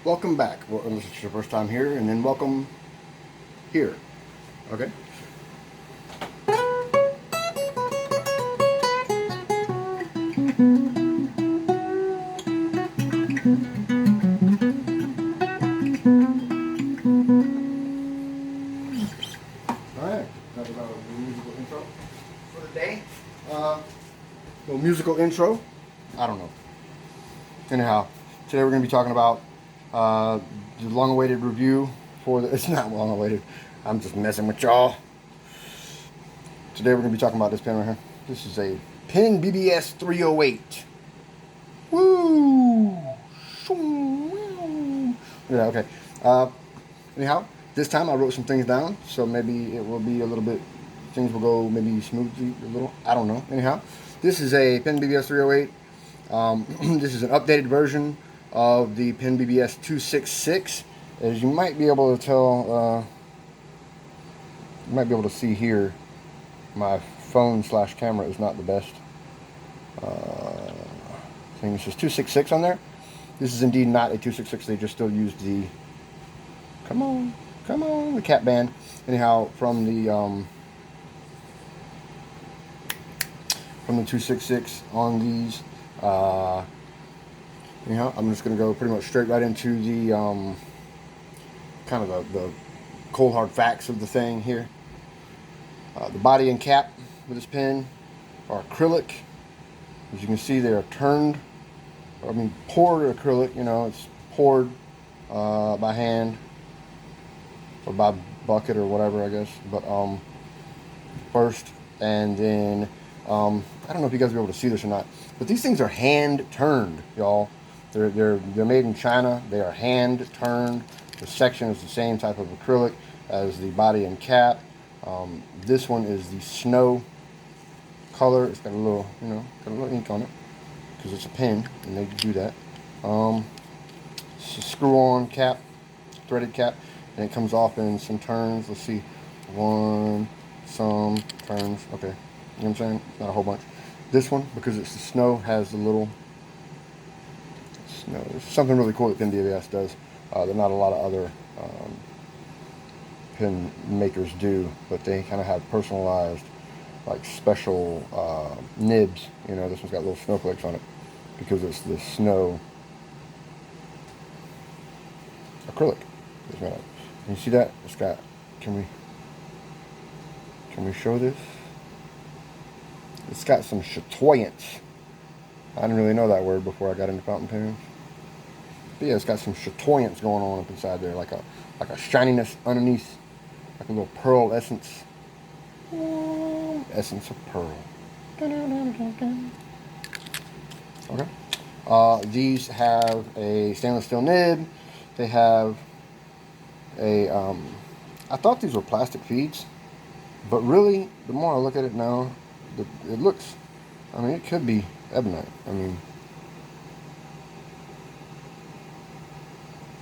welcome back. Well, unless it's your first time here, and then welcome here. Okay? Alright, that was our musical intro for the day. Little musical intro. I don't know. Anyhow, today we're going to be talking about the long-awaited review for the... It's not long-awaited. I'm just messing with y'all. Today we're going to be talking about this pen right here. This is a PenBBS 308. Woo! Yeah, okay. Anyhow, this time I wrote some things down, so maybe it will be a little bit... Things will go maybe smoothly a little. I don't know. Anyhow, this is a PenBBS 308. This is an updated version of the PenBBS 266. As you might be able to tell, you might be able to see here, my phone/camera is not the best. Thing says 266 on there. This is indeed not a 266. They just still use the, come on, the cap band. Anyhow, from the 266 on these. Anyhow, I'm just going to go pretty much straight right into the kind of the cold hard facts of the thing here. The body and cap with this pen are acrylic. As you can see, they are poured acrylic. You know, it's poured by hand or by bucket or whatever, I guess. But first, and then I don't know if you guys will be able to see this or not, but these things are hand turned, y'all. They're made in China. They are hand turned. The section is the same type of acrylic as the body and cap. This one is the snow color. It's got a little, got a little ink on it because it's a pen, and they do that. It's a screw-on cap, threaded cap, and it comes off in some turns. Let's see, some turns. Okay, you know what I'm saying? Not a whole bunch. This one, because it's the snow, has the little snow. There's something really cool that PenBBS does. There are not a lot of other pen makers do, but they kind of have personalized, like special nibs. You know, this one's got little snowflakes on it because it's the snow acrylic. Can you see that? It's got. Can we show this? It's got some chatoyance. I didn't really know that word before I got into fountain pens. But yeah, it's got some chatoyance going on up inside there, like a shininess underneath, like a little pearl essence. Essence of pearl. Okay. These have a stainless steel nib. They have a. I thought these were plastic feeds, but really, the more I look at it now, it looks. I mean, it could be ebonite. I mean,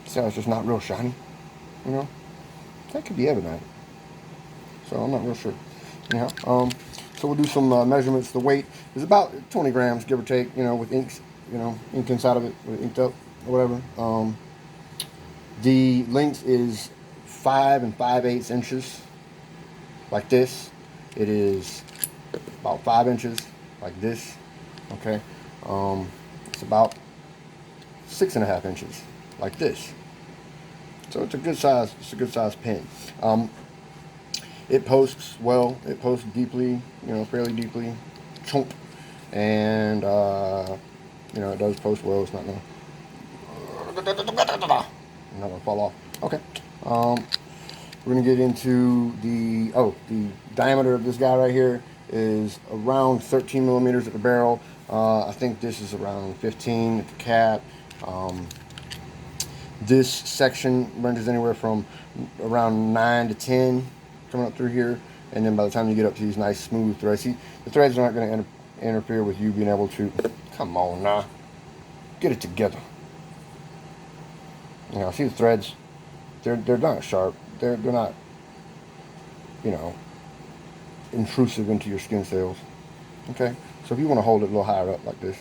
see how it's just not real shiny, you know? That could be ebonite. So I'm not real sure. Anyhow, so we'll do some measurements. The weight is about 20 grams, give or take, with inks, ink inside of it, inked up or whatever. The length is 5 5/8 inches, like this. It is about 5 inches, like this. Okay, it's about 6.5 inches, like this. So it's a good size. It's a good size pen. It posts well. It posts deeply. Fairly deeply. Chomp. And it does post well. It's not gonna fall off. Okay. We're gonna get into the diameter of this guy right here is around 13 millimeters at the barrel. I think this is around 15 at the cap. This section ranges anywhere from around 9 to 10 coming up through here, and then by the time you get up to these nice smooth threads, see, the threads are not going to interfere with you being able to. Come on now, get it together. See the threads? They're not sharp. They're not, intrusive into your skin cells. Okay, so if you want to hold it a little higher up like this,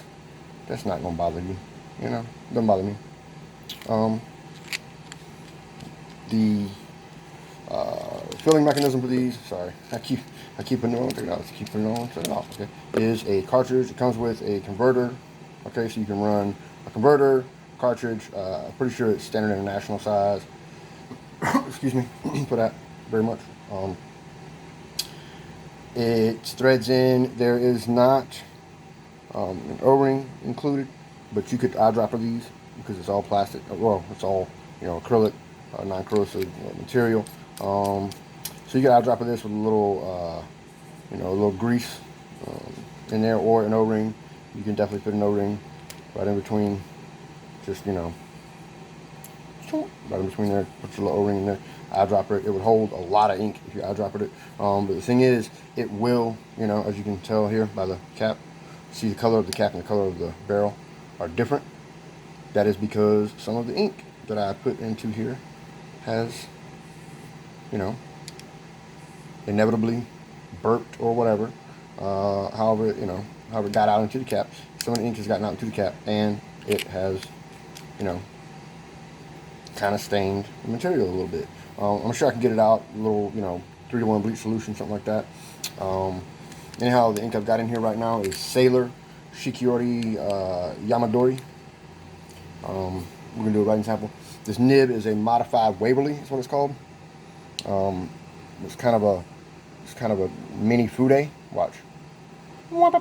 that's not going to bother you. Doesn't bother me. The filling mechanism for these, sorry, I keep putting it on, check it out, keep putting it on, check it out, okay, is a cartridge. It comes with a converter, okay, so you can run a converter, cartridge, I'm pretty sure it's standard international size, excuse me, for that, very much. It threads in, there is not an O-ring included, but you could eyedropper these because it's all plastic, well, it's all, acrylic, non-corrosive material. So you can eyedropper this with a little, a little grease in there, or an O-ring. You can definitely put an O-ring right in between, just, right in between there, put your little O-ring in there, eyedropper it. It would hold a lot of ink if you eyedroppered it. But the thing is, it will, as you can tell here by the cap, see the color of the cap and the color of the barrel are different. That is because some of the ink that I put into here has, inevitably burped or whatever. However it got out into the cap. Some of the ink has gotten out into the cap, and it has, kind of stained the material a little bit. I'm sure I can get it out, a little, 3-to-1 bleach solution, something like that. Anyhow, the ink I've got in here right now is Sailor Shikiori Yamadori. We're gonna do a writing sample. This nib is a modified Waverly, is what it's called. It's kind of a mini Fude. Watch. That's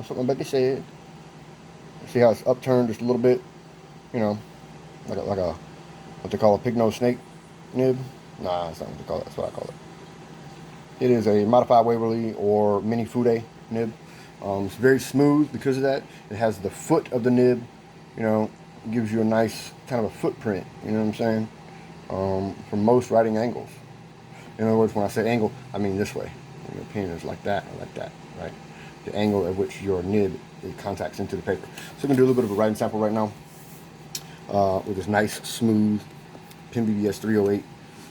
what my baby said. See how it's upturned just a little bit, like a what they call a pig nose snake nib. Nah, that's not what they call it. That's what I call it. It is a modified Waverly or mini Fude nib. It's very smooth because of that. It has the foot of the nib, gives you a nice kind of a footprint, you know what I'm saying, for most writing angles. In other words, when I say angle, I mean this way. Your pen is like that or like that, right? The angle at which your nib contacts into the paper. So I'm going to do a little bit of a writing sample right now with this nice, smooth PenBBS 308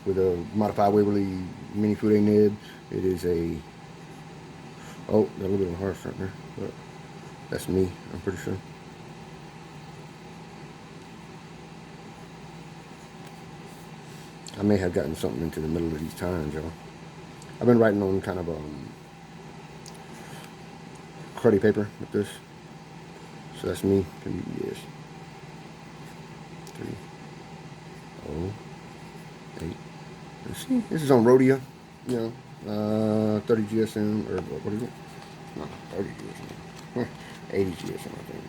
with a modified Waverly mini Fude nib. It is a, got a little bit of a hard front there, but that's me, I'm pretty sure. I may have gotten something into the middle of these times, y'all. I've been writing on kind of cruddy paper with this. So that's me. PenBBS 308. Let's see. This is on Rhodia, 30 GSM, or what is it? No, 30 GSM. 80 GSM, I think.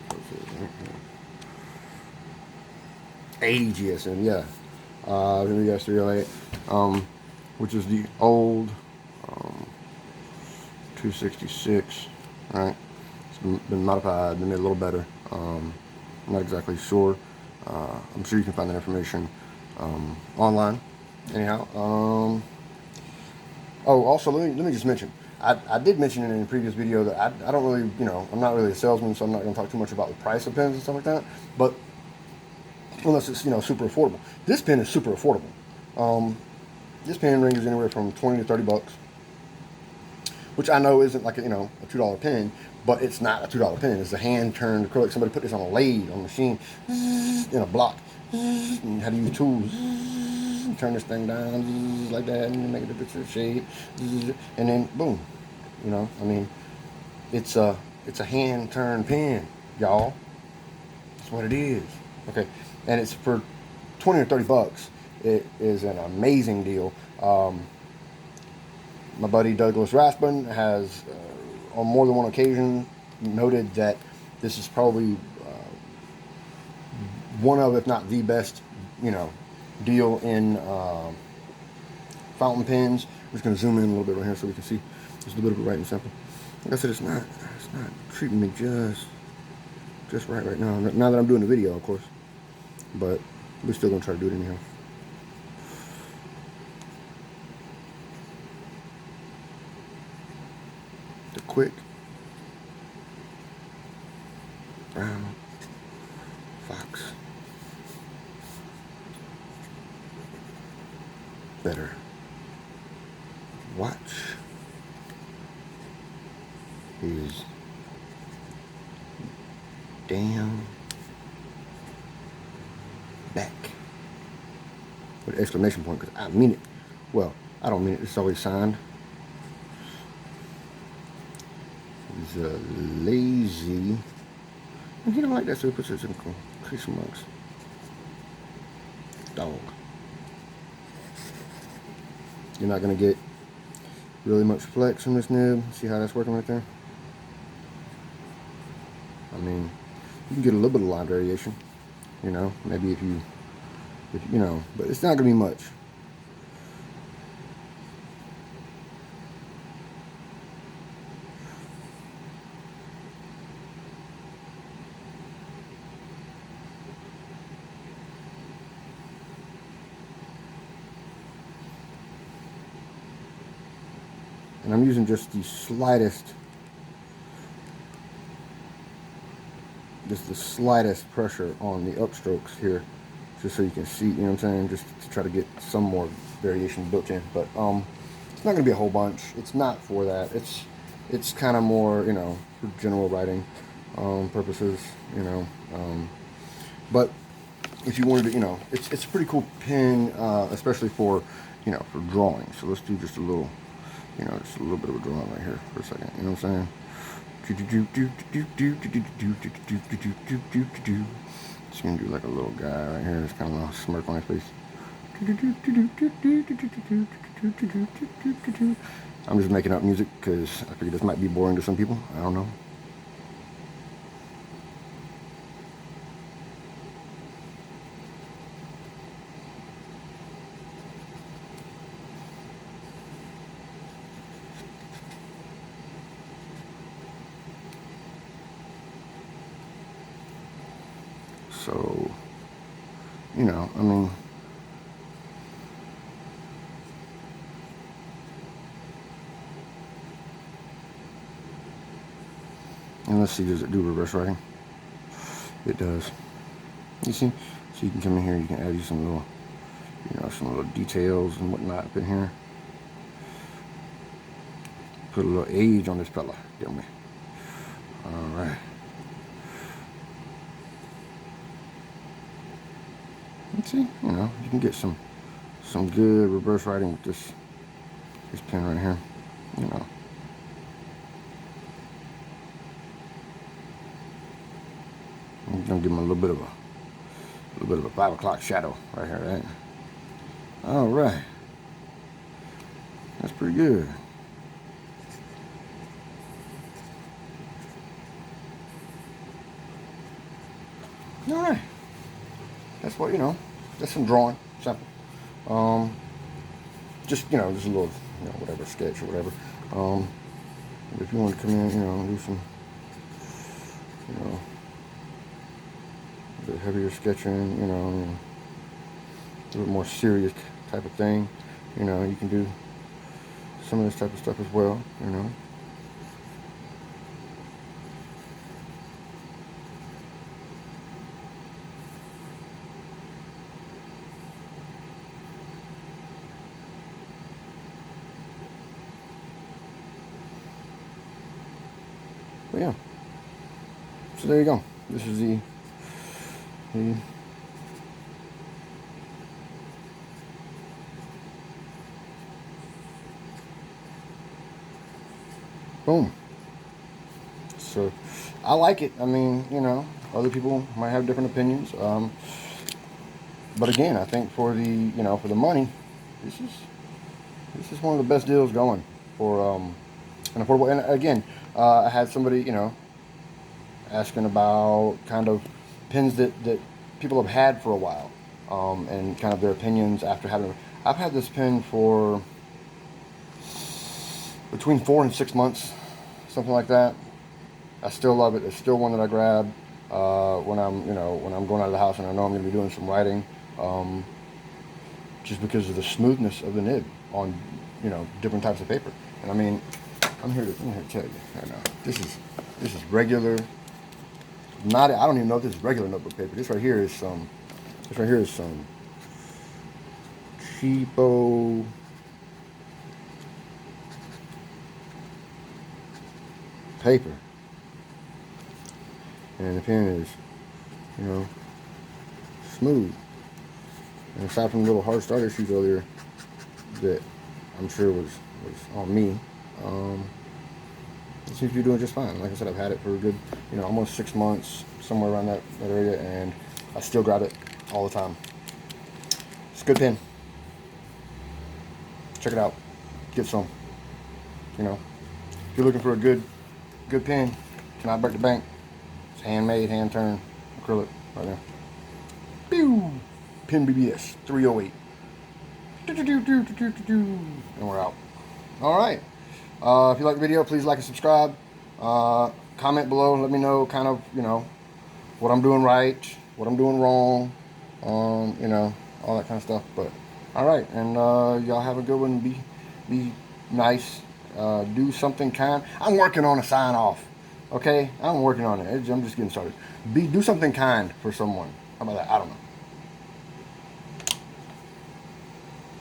80 GSM, yeah. PenBBS 308, which is the old 266, right? It's been modified, been made a little better. I'm not exactly sure. I'm sure you can find that information online. Anyhow, also let me just mention, I did mention in a previous video that I don't really, I'm not really a salesman, so I'm not going to talk too much about the price of pens and stuff like that. But unless it's super affordable, this pen is super affordable. This pen ranges anywhere from 20 to 30 bucks, which I know isn't like a $2 pen, but it's not a $2 pen. It's a hand-turned acrylic. Somebody put this on a lathe, on a machine, in a block, and had to use tools, turn this thing down like that, and make it a picture of shape, and then boom. It's a hand-turned pen, y'all. That's what it is. Okay, and it's for 20 or 30 bucks. It is an amazing deal. My buddy Douglas Raspin has, on more than one occasion, noted that this is probably one of, if not the best, deal in fountain pens. I'm just going to zoom in a little bit right here so we can see just a little bit of a writing sample. Like I said, it's not treating me just right now. Now that I'm doing the video, of course, but we're still going to try to do it anyhow. The quick brown fox. Better watch his damn put exclamation point because I mean it. Well, I don't mean it. It's always signed. He's lazy. And he don't like that, so he puts it in quotation marks. Dog. You're not going to get really much flex from this nib. See how that's working right there? I mean, you can get a little bit of line variation, you know, maybe if you know, but it's not going to be much. And I'm using just the slightest pressure on the upstrokes here, just so you can see, you know what I'm saying, just to try to get some more variation built in. But it's not going to be a whole bunch. It's not for that. It's kind of more, you know, for general writing purposes, you know. But if you wanted to, you know, it's a pretty cool pen, especially for, you know, for drawing. So let's do just a little, you know, just a little bit of a drawing right here for a second. You know what I'm saying? Just gonna do like a little guy right here. It's kind of a smirk on his face. I'm just making up music because I figure this might be boring to some people. I don't know. So, you know, I mean, and let's see, does it do reverse writing? It does. You see? So you can come in here, you can add you some little, you know, some little details and whatnot up in here. Put a little age on this fella, didn't we? All right. Let's see, you know, you can get some good reverse writing with this pen right here, you know. I'm gonna give him a little bit of a 5 o'clock shadow right here, right? All right, that's pretty good. All right, that's what, you know, that's some drawing, simple. Just, you know, just a little, you know, whatever, sketch or whatever. If you want to come in, you know, do some, you know, a bit heavier sketching, you know, a little more serious type of thing, you know, you can do some of this type of stuff as well, you know. But yeah, so there you go. This is the boom. So I like it. I mean, you know, other people might have different opinions. But again, I think for the, you know, for the money, this is one of the best deals going for an affordable. And again, I had somebody, you know, asking about kind of pens that people have had for a while, and kind of their opinions after having them. I've had this pen for between 4 and 6 months, something like that. I still love it. It's still one that I grab when I'm, you know, when I'm going out of the house and I know I'm going to be doing some writing, just because of the smoothness of the nib on, you know, different types of paper. And I mean, I'm here to tell you right now, this is regular. Not, I don't even know if this is regular notebook paper. This right here is some cheapo paper. And the pen is, you know, smooth. And aside from the little hard start issues earlier that I'm sure was on me, it seems to be doing just fine. Like I said, I've had it for a good, almost 6 months, somewhere around that area, and I still grab it all the time. It's a good pen. Check it out. Get some. If you're looking for a good pen, cannot break the bank. It's handmade, hand turned acrylic right there. Pew! PenBBS 308. And we're out. All right. If you like the video, please like and subscribe. Comment below and let me know kind of, what I'm doing right, what I'm doing wrong, all that kind of stuff. But all right, and y'all have a good one. Be nice. Do something kind. I'm working on a sign off. Okay, I'm working on it. I'm just getting started. Do something kind for someone. How about that? I don't know.